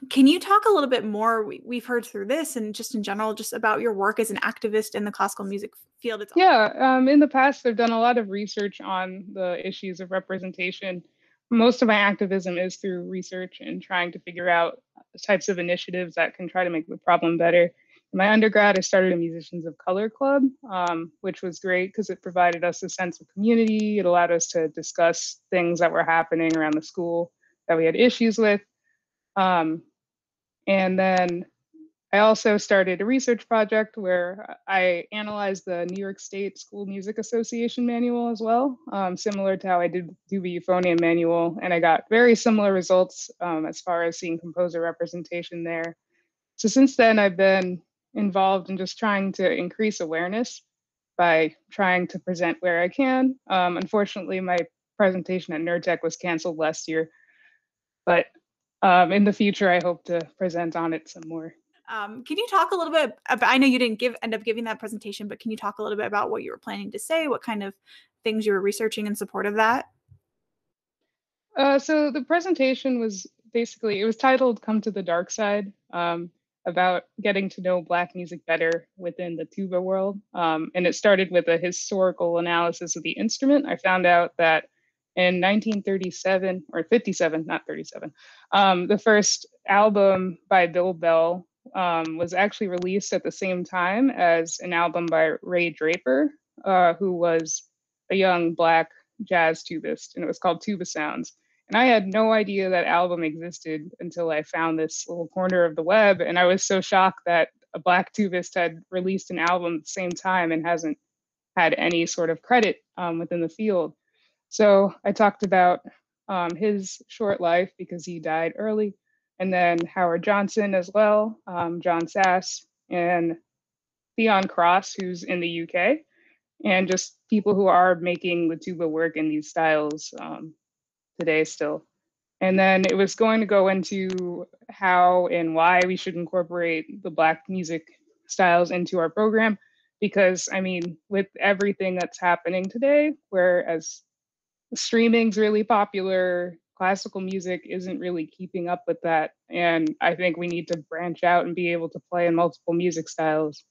Can you talk a little bit more? We've heard through this and just in general, just about your work as an activist in the classical music field. It's Yeah, in the past, I've done a lot of research on the issues of representation. Most of my activism is through research and trying to figure out the types of initiatives that can try to make the problem better. In my undergrad, I started a Musicians of Color Club, which was great because it provided us a sense of community. It allowed us to discuss things that were happening around the school that we had issues with. Um, and then I also started a research project where I analyzed the New York State School Music Association manual as well, similar to how I did do the euphonium manual. And I got very similar results as far as seeing composer representation there. So since then, I've been involved in just trying to increase awareness by trying to present where I can. Unfortunately, my presentation at NerdTech was canceled last year, but in the future, I hope to present on it some more. Can you talk a little bit about, I know you didn't end up giving that presentation, but can you talk a little bit about what you were planning to say, what kind of things you were researching in support of that? So the presentation was basically, it was titled Come to the Dark Side, about getting to know Black music better within the tuba world. And it started with a historical analysis of the instrument. I found out that in 1937, or 57, not 37, the first album by Bill Bell was actually released at the same time as an album by Ray Draper, who was a young Black jazz tubist, and it was called Tuba Sounds. And I had no idea that album existed until I found this little corner of the web. And I was so shocked that a Black tubist had released an album at the same time and hasn't had any sort of credit within the field. So I talked about his short life because he died early, and then Howard Johnson as well, John Sass, and Theon Cross, who's in the UK, and just people who are making the tuba work in these styles today still. And then it was going to go into how and why we should incorporate the Black music styles into our program. Because, I mean, with everything that's happening today, whereas streaming's really popular, classical music isn't really keeping up with that. And I think we need to branch out and be able to play in multiple music styles.